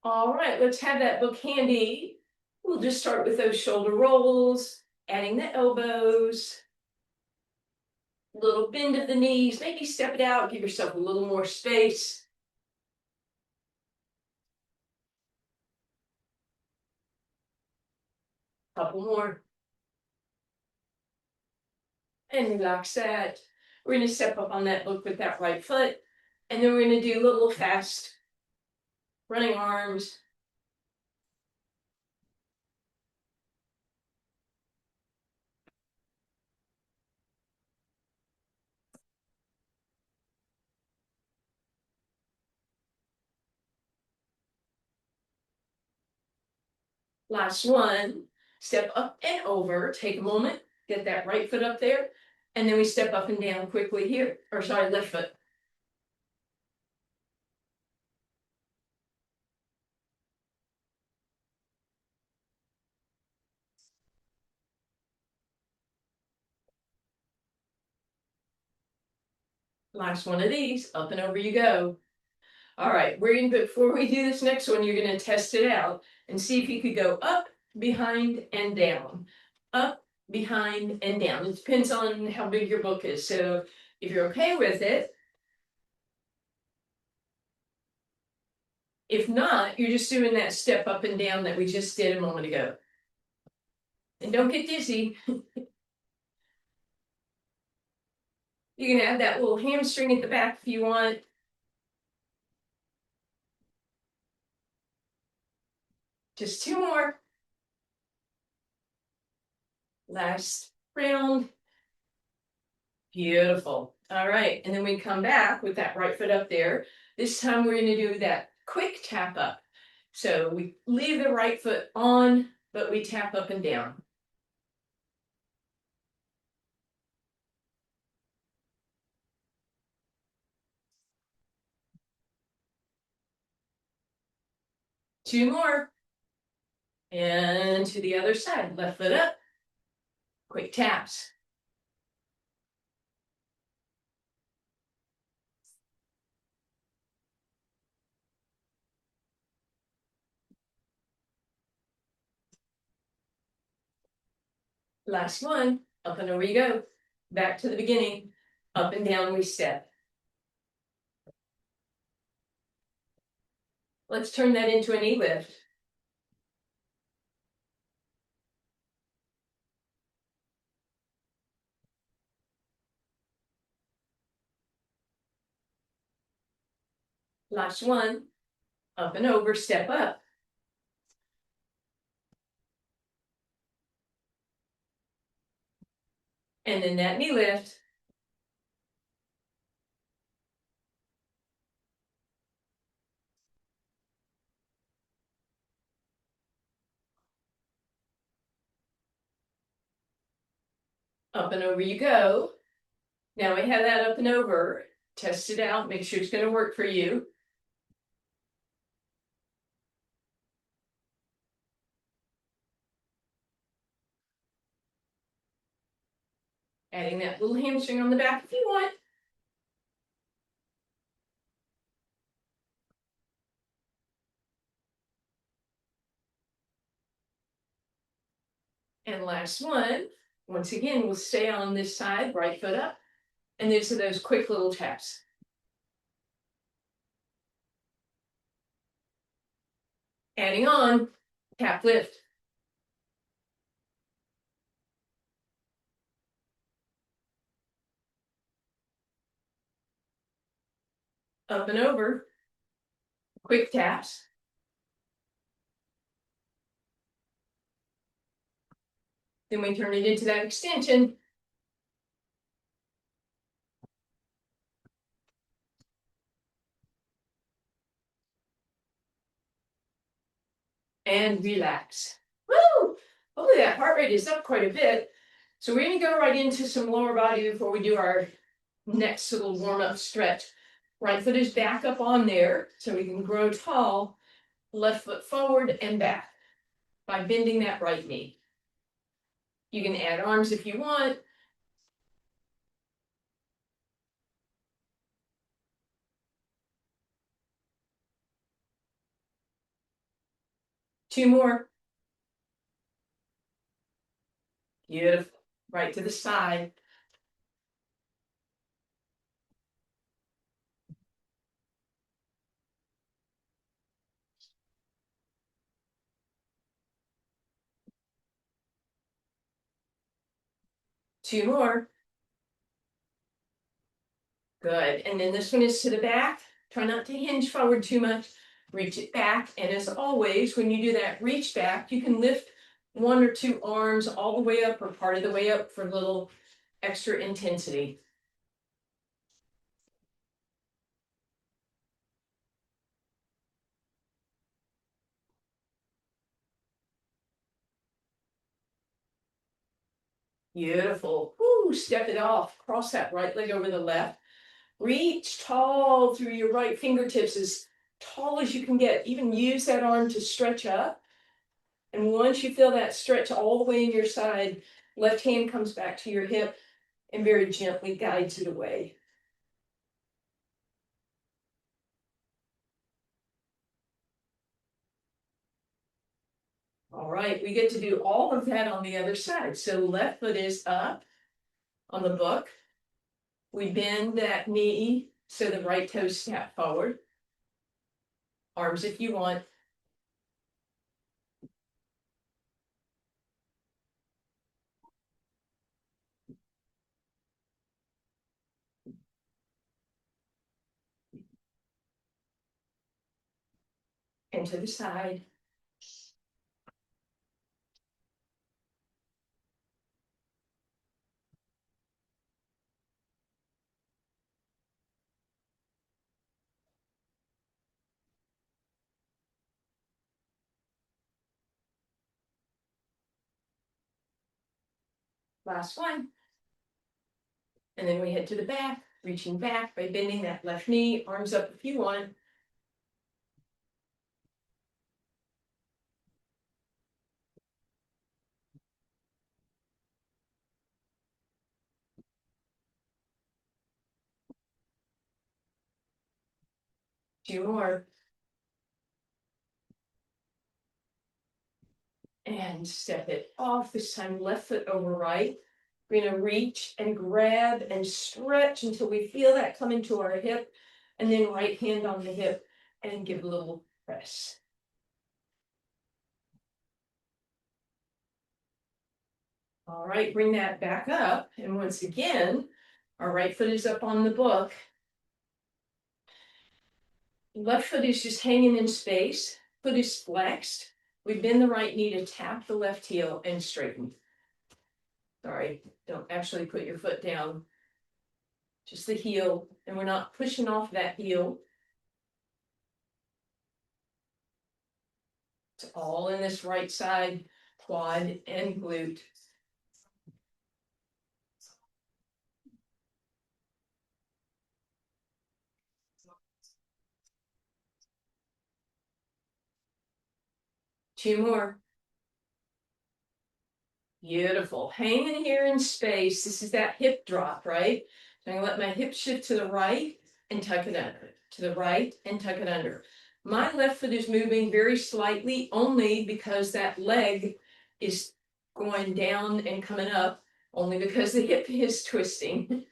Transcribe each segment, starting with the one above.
All right, let's have that book handy. We'll just start with those shoulder rolls, adding the elbows, little bend of the knees, maybe step it out, give yourself a little more space. Couple more. And relax that. We're going to step up on that book with that right foot. And then we're going to do a little fast running arms. Last one. Step up and over. Take a moment. Get that right foot up there. And then we step up and down quickly here. Or sorry, left foot. Last one of these. Up and over you go. All right, before we do this next one, you're going to test it out and see if you could go up, behind, and down. Up, behind, and down. It depends on how big your book is. So if you're okay with it, if not, you're just doing that step up and down that we just did a moment ago. And don't get dizzy. You can add that little hamstring at the back if you want. Just two more. Last round. Beautiful. All right, and then we come back with that right foot up there. This time we're going to do that quick tap up. So we leave the right foot on, but we tap up and down. Two more. And to the other side, left foot up. Quick taps. Last one. Up and over you go. Back to the beginning. Up and down we step. Let's turn that into a knee lift. Last one. Up and over, step up. And then that knee lift. Up and over you go. Now we have that up and over. Test it out, make sure it's going to work for you. Adding that little hamstring on the back if you want. And last one. Once again, we'll stay on this side, right foot up. And these are those quick little taps. Adding on, tap lift. Up and over. Quick taps. Then we turn it into that extension. And relax. Woo! Hopefully that heart rate is up quite a bit. So we're going to go right into some lower body before we do our next little warm-up stretch. Right foot is back up on there so we can grow tall. Left foot forward and back by bending that right knee. You can add arms if you want. 2 more. Beautiful. Right to the side. Two more. Good. And then this one is to the back. Try not to hinge forward too much. Reach it back. And as always, when you do that reach back, you can lift 1 or 2 arms all the way up or part of the way up for a little extra intensity. Beautiful. Woo, step it off. Cross that right leg over the left. Reach tall through your right fingertips, as tall as you can get. Even use that arm to stretch up. And once you feel that stretch all the way in your side, left hand comes back to your hip and very gently guides it away. All right, we get to do all of that on the other side. So left foot is up on the book. We bend that knee so the right toes snap forward. Arms if you want. And to the side. Last one. And then we head to the back, reaching back by bending that left knee, arms up if you want. Two more. And step it off. This time left foot over right. We're going to reach and grab and stretch until we feel that come into our hip. And then right hand on the hip and give a little press. All right, bring that back up. And once again, our right foot is up on the book. Left foot is just hanging in space. Foot is flexed. We bend the right knee to tap the left heel and straighten. Sorry, don't actually put your foot down. Just the heel. And we're not pushing off that heel. It's all in this right side, quad and glute. Two more. Beautiful. Hanging here in space. This is that hip drop, right? So I'm going to let my hip shift to the right and tuck it under. To the right and tuck it under. My left foot is moving very slightly only because that leg is going down and coming up, only because the hip is twisting.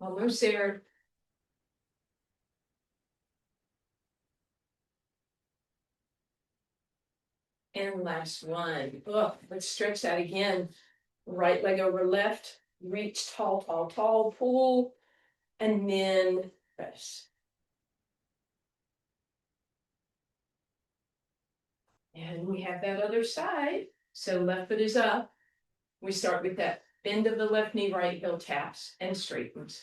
Almost there. And last one. Oh, let's stretch that again. Right leg over left. Reach tall, tall, tall. Pull. And then press. And we have that other side. So left foot is up. We start with that bend of the left knee, right heel taps and straightens.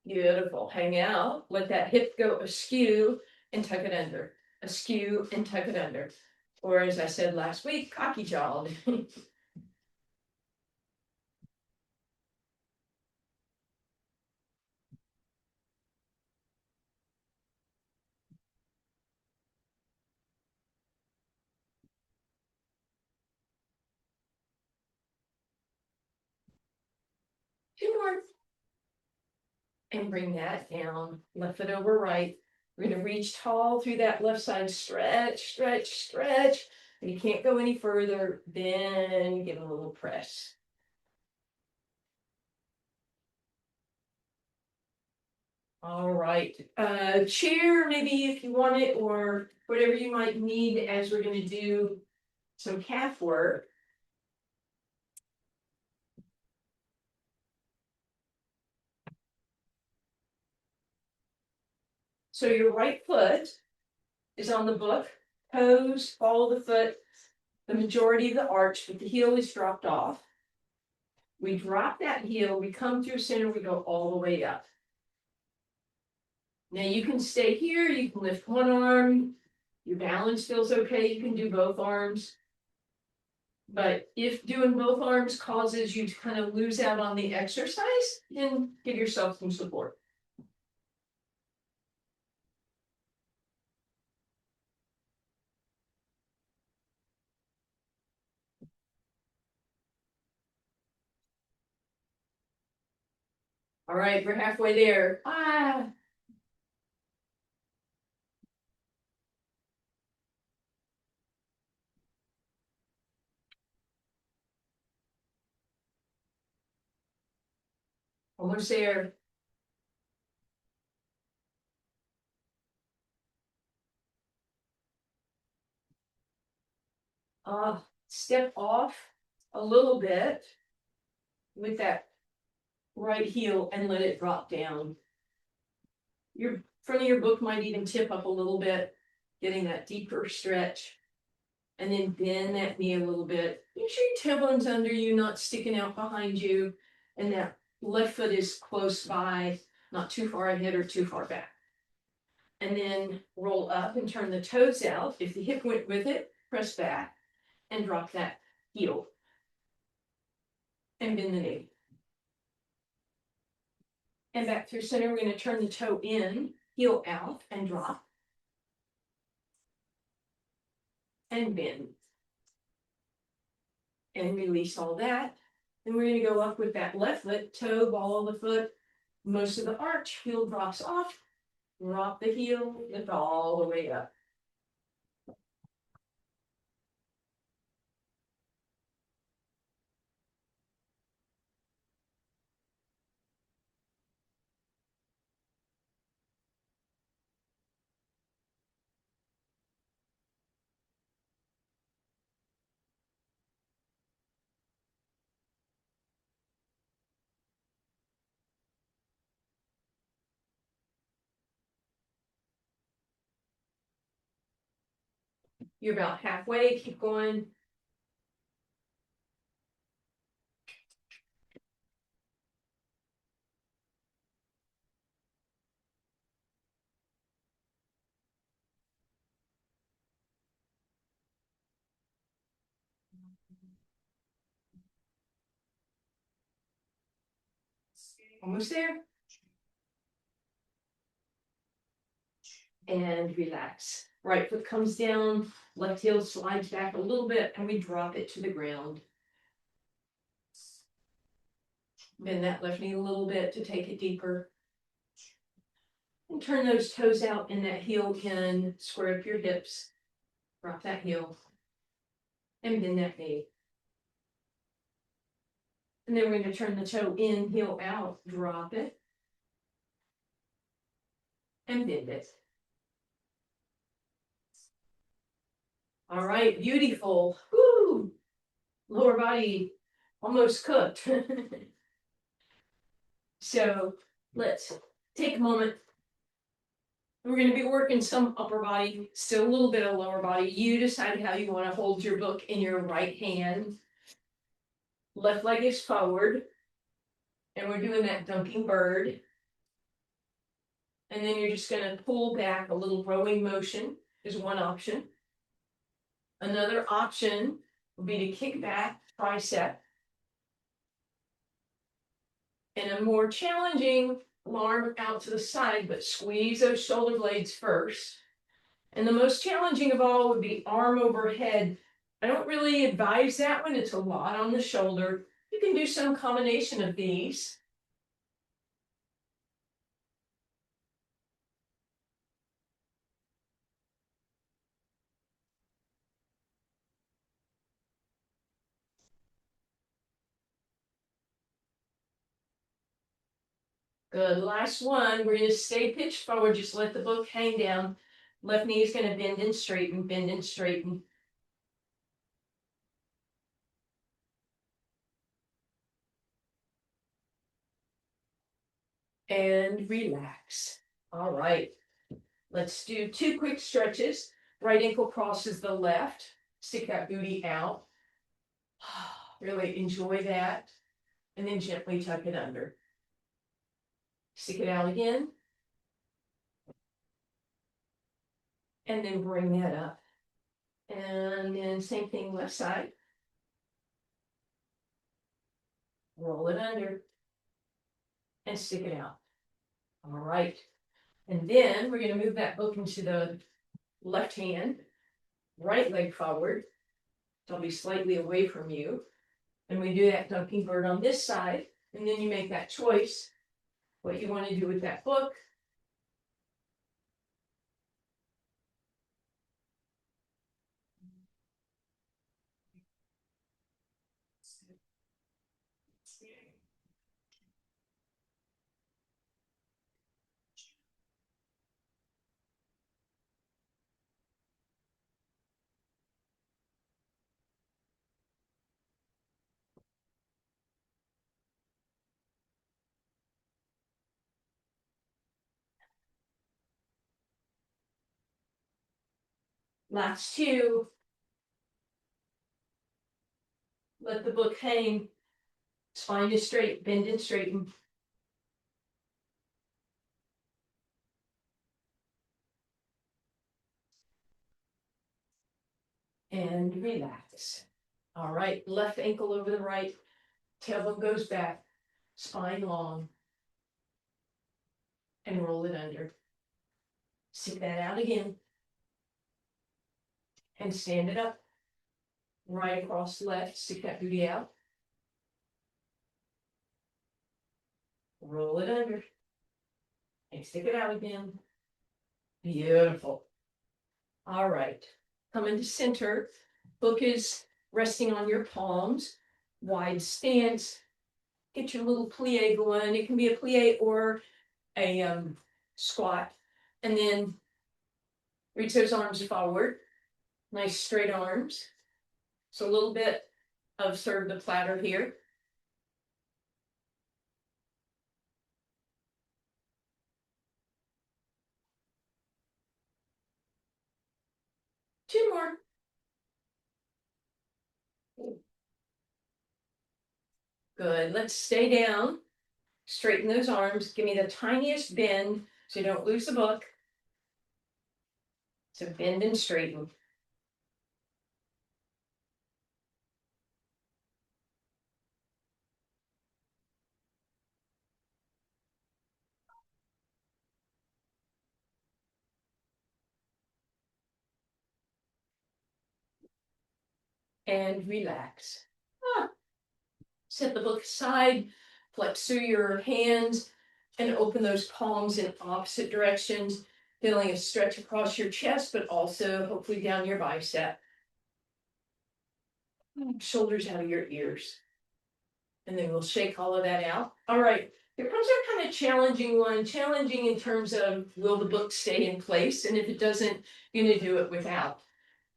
Beautiful. Hang out. Let that hip go askew and tuck it under. Askew and tuck it under. Or as I said last week, cocky jawed. Two more. And bring that down. Left foot over right. We're going to reach tall through that left side. Stretch, stretch, stretch. And you can't go any further. Then give a little press. All right. Chair, maybe if you want it, or whatever you might need as we're going to do some calf work. So your right foot is on the book, toes, follow the foot, the majority of the arch, but the heel is dropped off. We drop that heel, we come through center, we go all the way up. Now you can stay here, you can lift one arm, your balance feels okay, you can do both arms. But if doing both arms causes you to kind of lose out on the exercise, then give yourself some support. All right, we're halfway there. Almost there. Step off a little bit with that right heel and let it drop down. Your front of your book might even tip up a little bit, getting that deeper stretch. And then bend that knee a little bit. Make sure your tailbone's under you, not sticking out behind you. And that left foot is close by, not too far ahead or too far back. And then roll up and turn the toes out. If the hip went with it, press back and drop that heel. And bend the knee. And back through center, we're going to turn the toe in, heel out, and drop. And bend. And release all that. Then we're going to go up with that left foot, toe, ball of the foot, most of the arch, heel drops off, drop the heel, lift all the way up. You're about halfway, keep going. Almost there. And relax. Right foot comes down, left heel slides back a little bit, and we drop it to the ground. Bend that left knee a little bit to take it deeper. And turn those toes out and that heel in, square up your hips. Drop that heel. And bend that knee. And then we're going to turn the toe in, heel out, drop it. And bend it. All right, beautiful. Woo! Lower body almost cooked. So let's take a moment. We're going to be working some upper body, still a little bit of lower body. You decide how you want to hold your book in your right hand. Left leg is forward. And we're doing that dunking bird. And then you're just gonna pull back. A little rowing motion is one option. Another option would be to kick back, tricep. And a more challenging arm out to the side, but squeeze those shoulder blades first. And the most challenging of all would be arm overhead. I don't really advise that one. It's a lot on the shoulder. You can do some combination of these. Good. Last one. We're going to stay pitched forward. Just let the book hang down. Left knee is going to bend and straighten, bend and straighten. And relax. All right. Let's do 2 quick stretches. Right ankle crosses the left. Stick that booty out. Really enjoy that. And then gently tuck it under. Stick it out again. And then bring that up. And then same thing left side. Roll it under. And stick it out. All right. And then we're going to move that book into the left hand. Right leg forward. So I'll be slightly away from you. And we do that ducking bird on this side. And then you make that choice. What you want to do with that book. Last 2. Let the book hang. Spine is straight, bend and straighten. And relax. All right, left ankle over the right. Tailbone goes back. Spine long. And roll it under. Stick that out again. And stand it up. Right across left. Stick that booty out. Roll it under. And stick it out again. Beautiful. All right. Come into center. Book is resting on your palms. Wide stance. Get your little plie going. It can be a plie or a squat. And then reach those arms forward. Nice straight arms. So a little bit of sort of the platter here. Two more. Good. Let's stay down. Straighten those arms. Give me the tiniest bend so you don't lose the book. So bend and straighten. And relax. Set the book aside. Flex through your hands and open those palms in opposite directions, feeling a stretch across your chest, but also hopefully down your bicep. Shoulders out of your ears. And then we'll shake all of that out. All right, here comes our kind of challenging one. Challenging in terms of, will the book stay in place? And if it doesn't, you're going to do it without.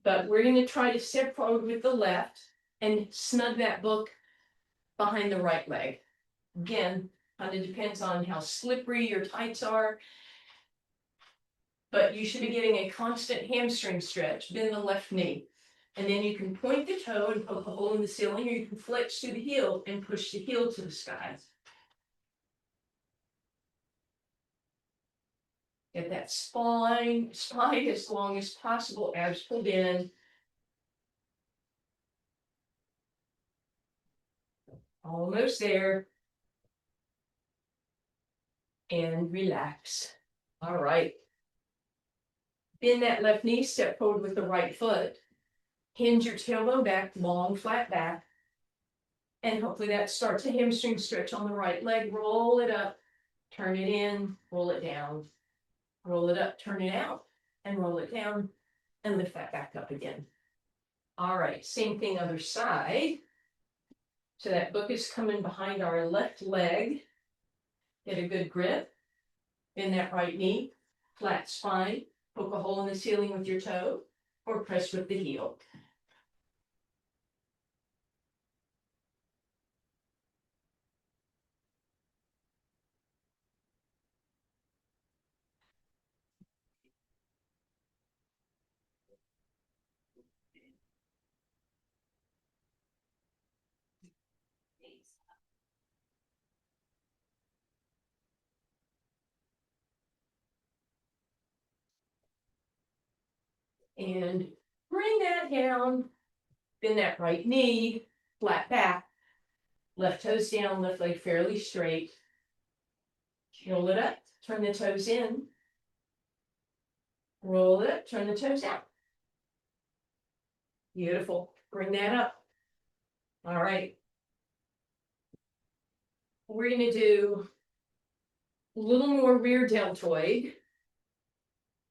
But we're going to try to step forward with the left and snug that book behind the right leg. Again, kind of depends on how slippery your tights are. But you should be getting a constant hamstring stretch. Bend the left knee. And then you can point the toe and poke a hole in the ceiling, or you can flex to the heel and push the heel to the sky. Get that spine as long as possible, abs pulled in. Almost there. And relax. All right. Bend that left knee, step forward with the right foot. Hinge your tailbone back, long, flat back. And hopefully that starts a hamstring stretch on the right leg. Roll it up, turn it in, roll it down. Roll it up, turn it out, and roll it down, and lift that back up again. All right, same thing other side. So that book is coming behind our left leg. Get a good grip. Bend that right knee, flat spine. Poke a hole in the ceiling with your toe, or press with the heel. And bring that down. Bend that right knee, flat back. Left toes down, left leg fairly straight. Roll it up, turn the toes in. Roll it up, turn the toes out. Beautiful. Bring that up. All right. We're going to do a little more rear deltoid.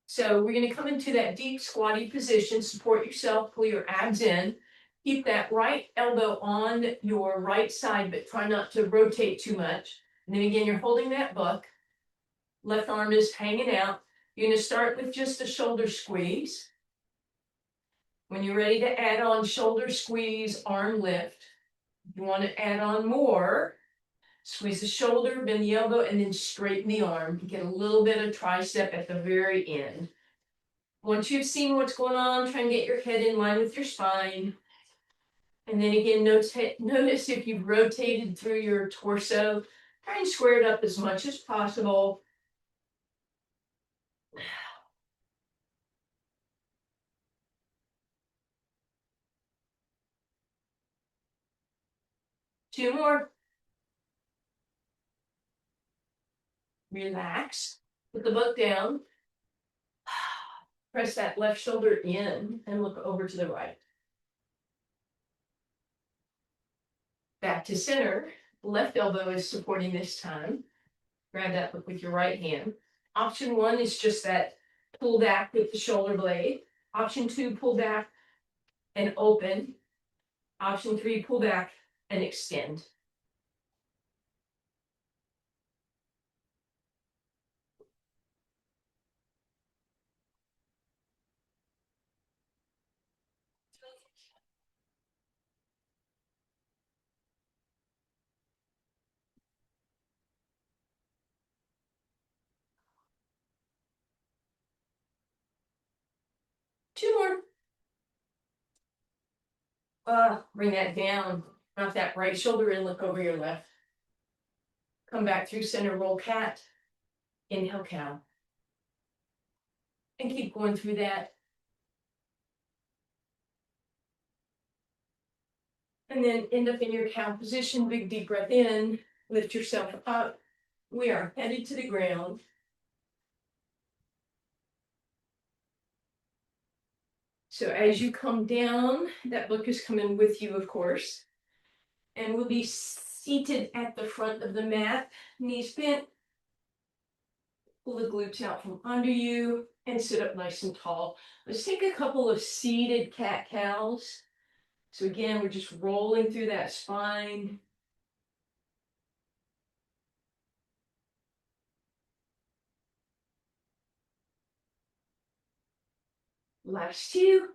So we're going to come into that deep squatty position, support yourself, pull your abs in. Keep that right elbow on your right side, but try not to rotate too much. And then again, you're holding that book. Left arm is hanging out. You're going to start with just a shoulder squeeze. When you're ready to add on shoulder squeeze, arm lift. If you want to add on more, squeeze the shoulder, bend the elbow, and then straighten the arm. Get a little bit of tricep at the very end. Once you've seen what's going on, try and get your head in line with your spine. And then again, notice if you've rotated through your torso, try and square it up as much as possible. Two more. Relax. Put the book down. Press that left shoulder in and look over to the right. Back to center. Left elbow is supporting this time. Grab that book with your right hand. Option one is just that pull back with the shoulder blade. Option two, pull back and open. Option three, pull back and extend. Two more. Bring that down. Drop that right shoulder in, look over your left. Come back through center, roll cat. Inhale, cow. And keep going through that. And then end up in your cow position, big deep breath in, lift yourself up. We are headed to the ground. So as you come down, that book is coming with you, of course. And we'll be seated at the front of the mat, knees bent. Pull the glutes out from under you and sit up nice and tall. Let's take a couple of seated cat-cows. So again, we're just rolling through that spine. Last two.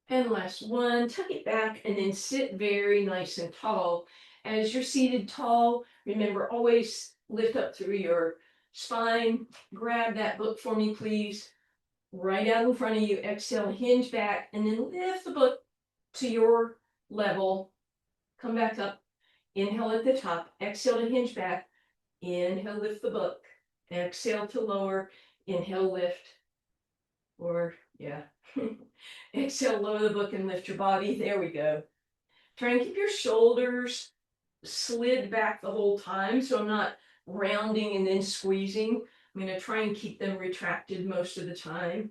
And last one. Tuck it back and then sit very nice and tall. As you're seated tall, remember always lift up through your spine. Grab that book for me, please. Right out in front of you. Exhale, hinge back, and then lift the book to your level. Come back up. Inhale at the top. Exhale to hinge back. Inhale, lift the book. Exhale to lower. Inhale, lift. Or, yeah. Exhale, lower the book and lift your body. There we go. Try and keep your shoulders slid back the whole time, so I'm not rounding and then squeezing. I'm going to try and keep them retracted most of the time.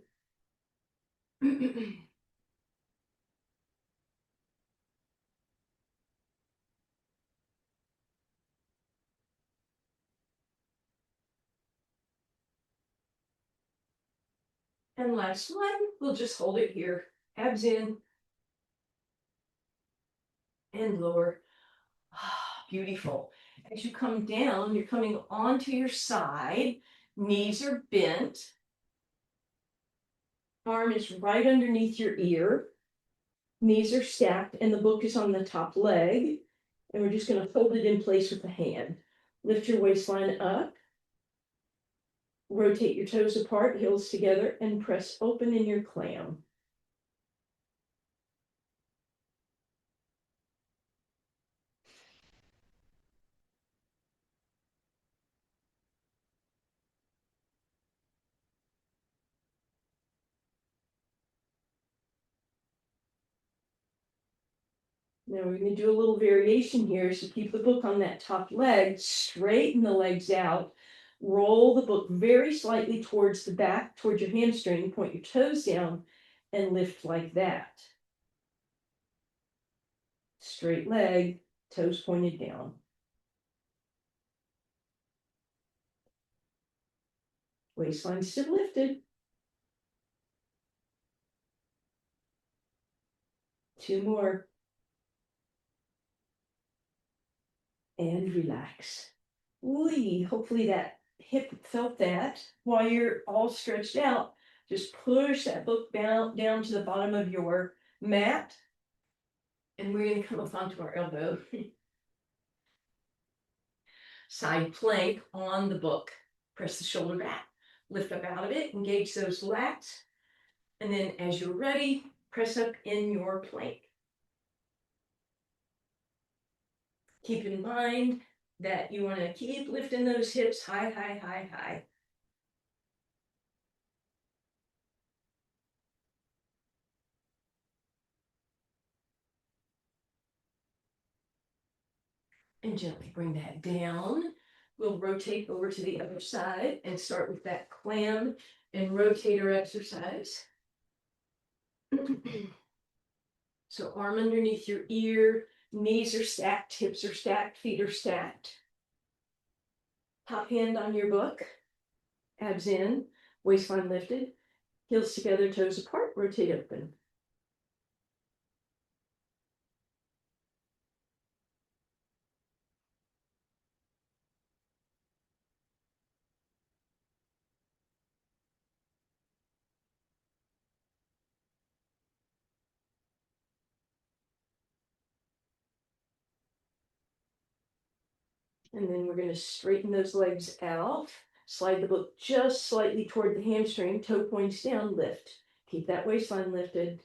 And last one, we'll just hold it here. Abs in and lower. Beautiful. As you come down, you're coming onto your side. Knees are bent. Arm is right underneath your ear. Knees are stacked and the book is on the top leg. And we're just going to hold it in place with the hand. Lift your waistline up. Rotate your toes apart, heels together, and press open in your clam. Now we're going to do a little variation here. So keep the book on that top leg, straighten the legs out, roll the book very slightly towards the back, towards your hamstring, point your toes down, and lift like that. Straight leg, toes pointed down. Waistline still lifted. 2 more. And relax. Ooh, hopefully that hip felt that. While you're all stretched out, just push that book down to the bottom of your mat. And we're going to come up onto our elbow. Side plank on the book. Press the shoulder back. Lift up out of it. Engage those lats. And then as you're ready, press up in your plank. Keep in mind that you want to keep lifting those hips high, high, high, high. And gently bring that down. We'll rotate over to the other side and start with that clam and rotator exercise. So arm underneath your ear, knees are stacked, hips are stacked, feet are stacked. Top hand on your book, abs in, waistline lifted, heels together, toes apart, rotate open. And then we're going to straighten those legs out. Slide the book just slightly toward the hamstring, toe points down, lift. Keep that waistline lifted.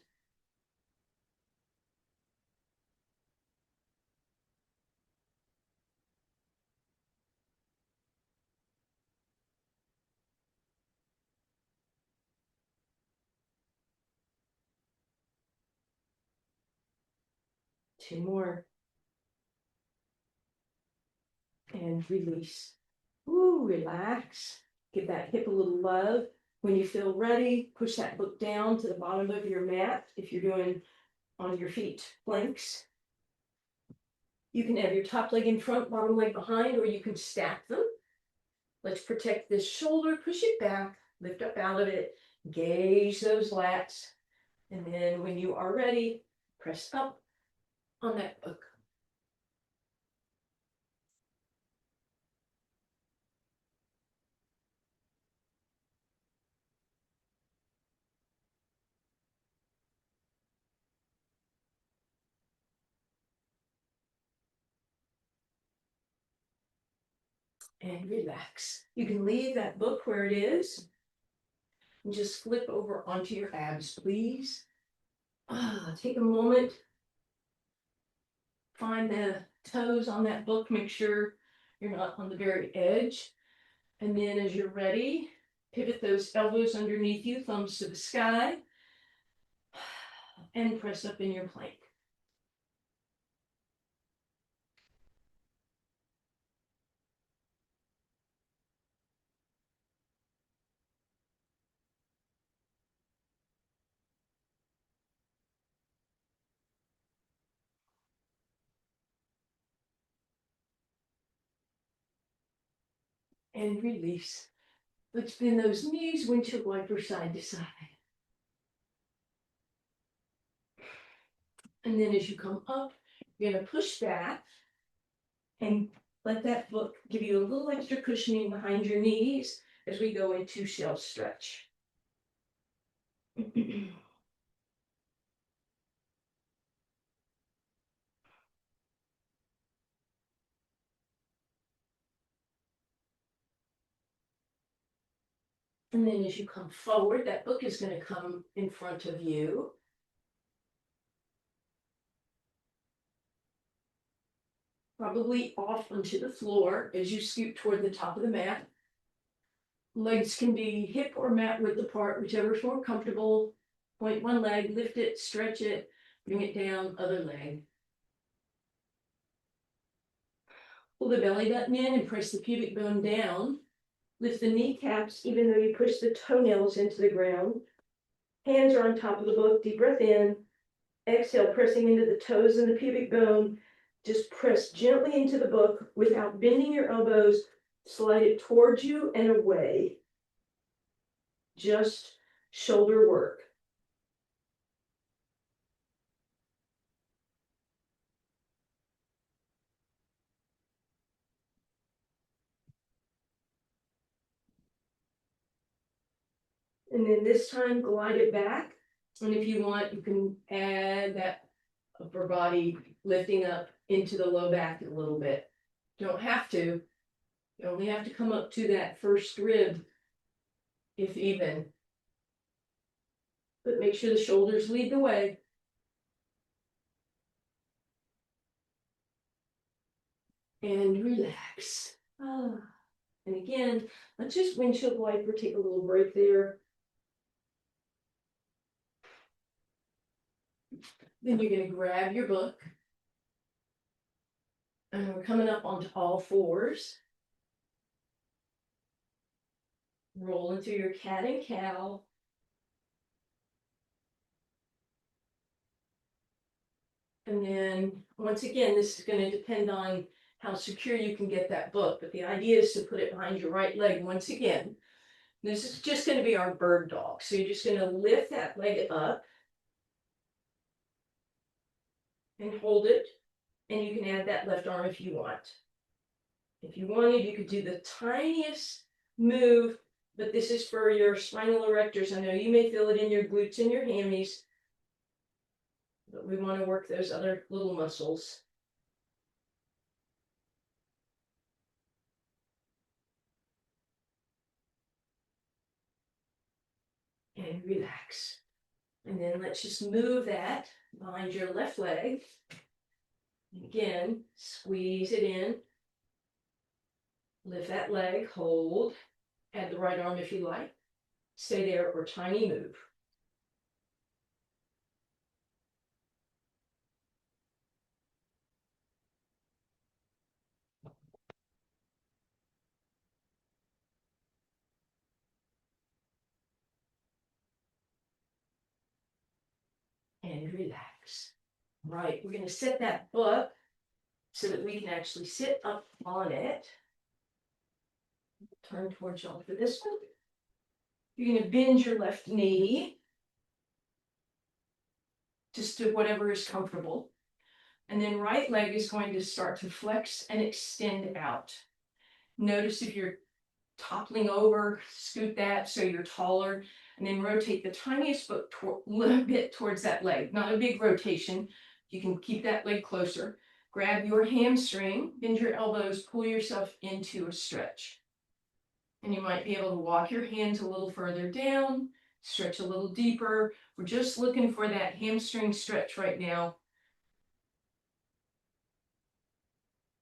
Two more. And release. Ooh, relax. Give that hip a little love. When you feel ready, push that book down to the bottom of your mat if you're doing on your feet planks. You can have your top leg in front, bottom leg behind, or you can stack them. Let's protect this shoulder, push it back, lift up out of it, gauge those lats. And then when you are ready, press up on that book. And relax. You can leave that book where it is and just flip over onto your abs, please. Take a moment. Find the toes on that book. Make sure you're not on the very edge. And then as you're ready, pivot those elbows underneath you, thumbs to the sky, and press up in your plank. And release. Let's bend those knees, windshield wiper side to side. And then as you come up, you're going to push back and let that book give you a little extra cushioning behind your knees as we go into shell stretch. And then as you come forward, that book is going to come in front of you. Probably off onto the floor as you scoot toward the top of the mat. Legs can be hip or mat width apart, whichever is more comfortable. Point one leg, lift it, stretch it, bring it down, other leg. Pull the belly button in and press the pubic bone down. Lift the kneecaps even though you push the toenails into the ground. Hands are on top of the book, deep breath in. Exhale, pressing into the toes and the pubic bone. Just press gently into the book without bending your elbows. Slide it towards you and away. Just shoulder work. And then this time, glide it back. And if you want, you can add that upper body lifting up into the low back a little bit. Don't have to. You only have to come up to that first rib, if even. But make sure the shoulders lead the way. And relax. And again, let's just windshield wiper, take a little break there. Then you're going to grab your book. And we're coming up onto all fours. Roll into your cat and cow. And then, once again, this is going to depend on how secure you can get that book. But the idea is to put it behind your right leg once again. This is just going to be our bird dog. So you're just going to lift that leg up and hold it. And you can add that left arm if you want. If you wanted, you could do the tiniest move, but this is for your spinal erectors. I know you may feel it in your glutes and your hammies, but we want to work those other little muscles. And relax. And then let's just move that behind your left leg. And again, squeeze it in. Lift that leg, hold. Add the right arm if you like. Stay there or tiny move. And relax. Right, we're going to set that book so that we can actually sit up on it. Turn towards y'all for this one. You're going to bend your left knee just to whatever is comfortable. And then right leg is going to start to flex and extend out. Notice if you're toppling over, scoot that so you're taller, and then rotate the tiniest foot a little bit towards that leg. Not a big rotation. You can keep that leg closer. Grab your hamstring, bend your elbows, pull yourself into a stretch. And you might be able to walk your hands a little further down, stretch a little deeper. We're just looking for that hamstring stretch right now.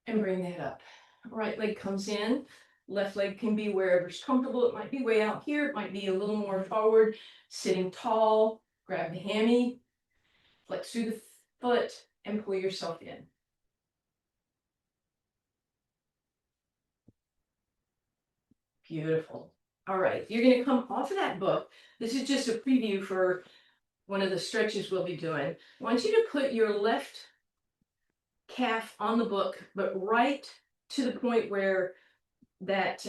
And bring that up. Right leg comes in. Left leg can be wherever's comfortable. It might be way out here. It might be a little more forward. Sitting tall. Grab the hammy. Flex through the foot and pull yourself in. Beautiful. All right, you're going to come off of that book. This is just a preview for one of the stretches we'll be doing. I want you to put your left calf on the book, but right to the point where that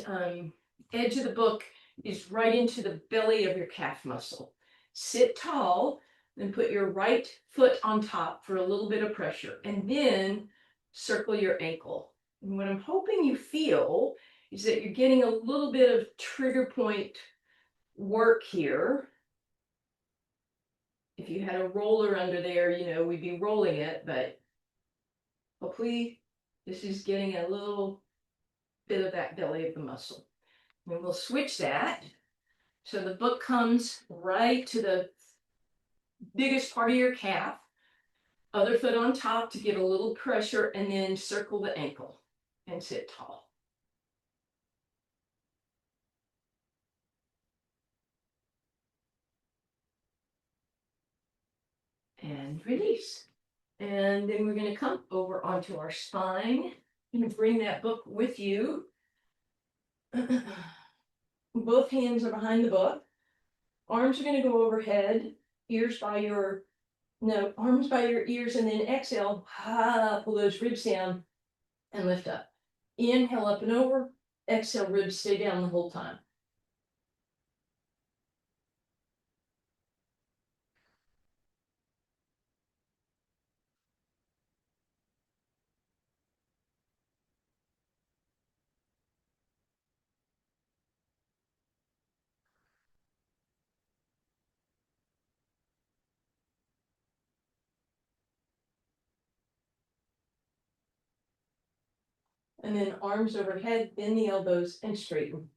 edge of the book is right into the belly of your calf muscle. Sit tall, then put your right foot on top for a little bit of pressure, and then circle your ankle. And what I'm hoping you feel is that you're getting a little bit of trigger point work here. If you had a roller under there, you know, we'd be rolling it, but hopefully this is getting a little bit of that belly of the muscle. And we'll switch that. So the book comes right to the biggest part of your calf. Other foot on top to get a little pressure, and then circle the ankle and sit tall. And release. And then we're going to come over onto our spine and bring that book with you. Both hands are behind the book. Arms are going to go overhead, ears by your, no, arms by your ears, and then exhale, pull those ribs down and lift up. Inhale up and over, exhale, ribs stay down the whole time. And then arms overhead, bend the elbows and straighten.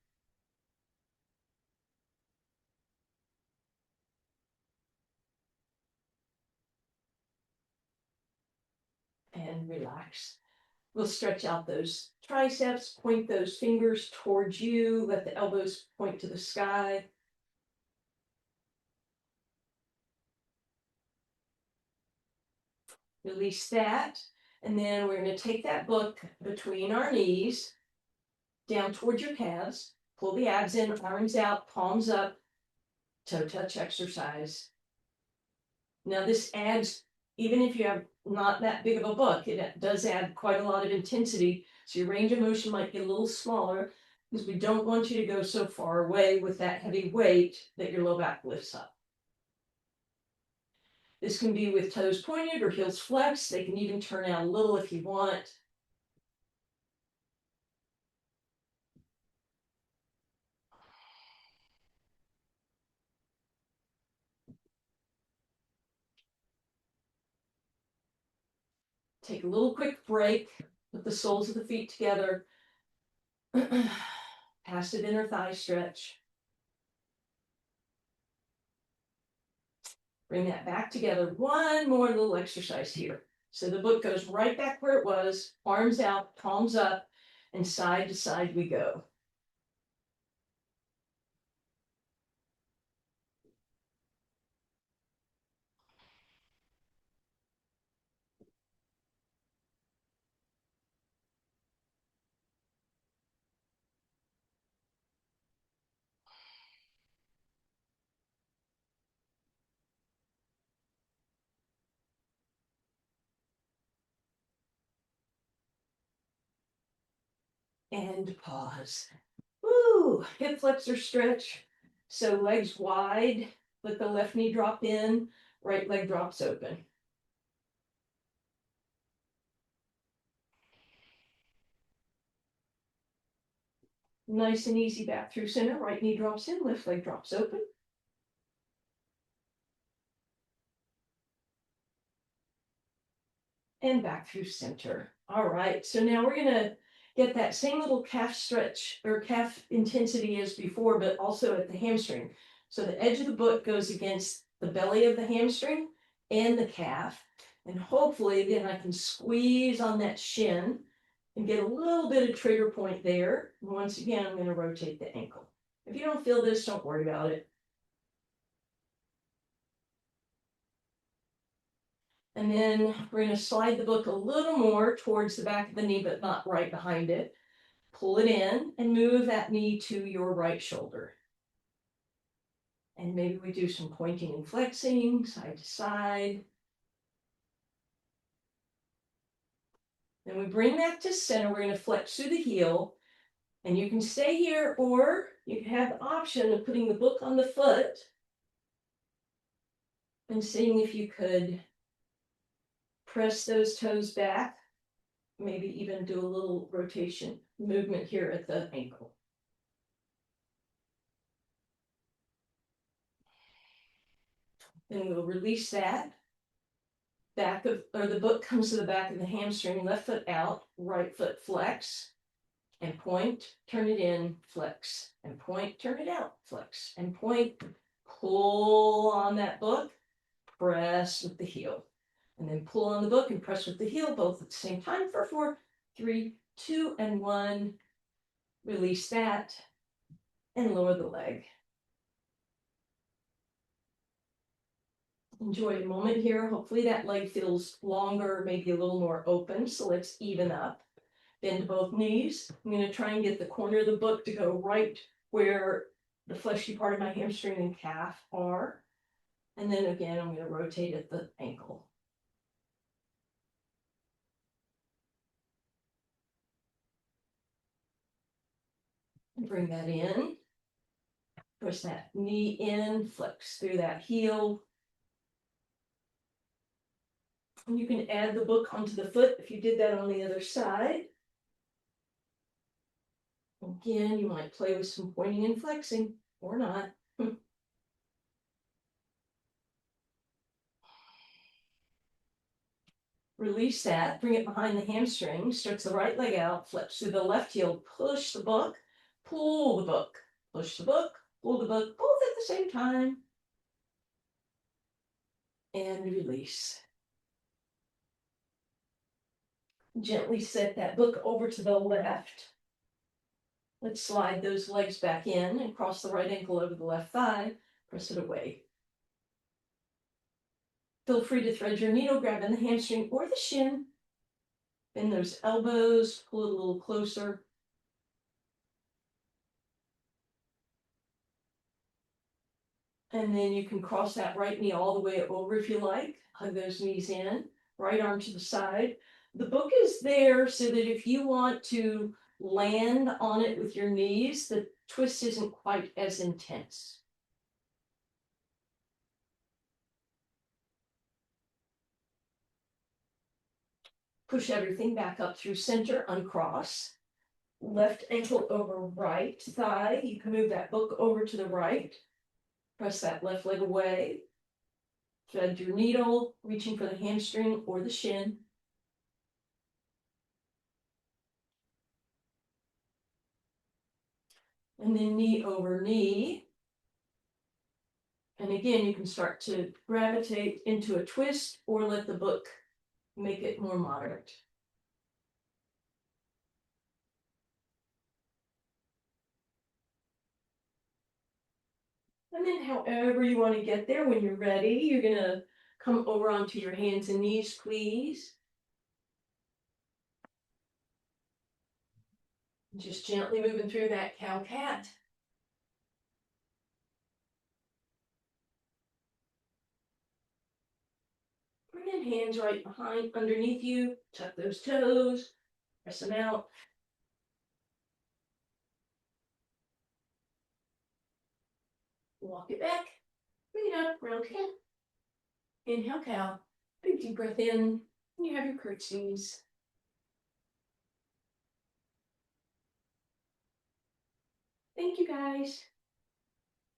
And relax. We'll stretch out those triceps, point those fingers towards you, let the elbows point to the sky. Release that. And then we're going to take that book between our knees, down towards your calves. Pull the abs in, arms out, palms up, toe touch exercise. Now this adds, even if you have not that big of a book, it does add quite a lot of intensity. So your range of motion might get a little smaller because we don't want you to go so far away with that heavy weight that your low back lifts up. This can be with toes pointed or heels flexed. They can even turn out a little if you want. Take a little quick break, put the soles of the feet together. Past an inner thigh stretch. Bring that back together. One more little exercise here. So the book goes right back where it was, arms out, palms up, and side to side we go. And pause. Woo! Hip flexor stretch. So legs wide, let the left knee drop in, right leg drops open. Nice and easy back through center, right knee drops in, left leg drops open. And back through center. All right, so now we're gonna get that same little calf stretch or calf intensity as before, but also at the hamstring. So the edge of the book goes against the belly of the hamstring and the calf. And hopefully then I can squeeze on that shin and get a little bit of trigger point there. And once again, I'm going to rotate the ankle. If you don't feel this, don't worry about it. And then we're going to slide the book a little more towards the back of the knee, but not right behind it. Pull it in and move that knee to your right shoulder. And maybe we do some pointing and flexing, side to side. Then we bring that to center. We're going to flex through the heel. And you can stay here, or you can have the option of putting the book on the foot and seeing if you could press those toes back, maybe even do a little rotation movement here at the ankle. Then we'll release that. The book comes to the back of the hamstring, left foot out, right foot flex, and point, turn it in, flex, and point, turn it out, flex, and point, pull on that book, press with the heel, and then pull on the book and press with the heel, both at the same time for 4, 3, 2, and 1. Release that, and lower the leg. Enjoy a moment here. Hopefully that leg feels longer, maybe a little more open. So let's even up. Bend both knees. I'm going to try and get the corner of the book to go right where the fleshy part of my hamstring and calf are. And then again, I'm going to rotate at the ankle. Bring that in. Push that knee in, flex through that heel. And you can add the book onto the foot if you did that on the other side. Again, you might play with some pointing and flexing, or not. Release that, bring it behind the hamstring, stretch the right leg out, flex through the left heel, push the book, pull the book, push the book, pull the book, both at the same time. And release. Gently set that book over to the left. Let's slide those legs back in and cross the right ankle over the left thigh, press it away. Feel free to thread your needle, grab in the hamstring or the shin. Bend those elbows, pull it a little closer. And then you can cross that right knee all the way over if you like. Hug those knees in, right arm to the side. The book is there so that if you want to land on it with your knees, the twist isn't quite as intense. Push everything back up through center, uncross. Left ankle over right thigh. You can move that book over to the right. Press that left leg away. Thread your needle, reaching for the hamstring or the shin. And then knee over knee. And again, you can start to gravitate into a twist or let the book make it more moderate. And then however you want to get there, when you're ready, you're going to come over onto your hands and knees, please. Just gently moving through that cow-cat. Bring in hands right behind, underneath you. Tuck those toes. Press them out. Walk it back. Bring it up, round cat. Inhale, cow. Big deep breath in. And you have your curtsies. Thank you, guys.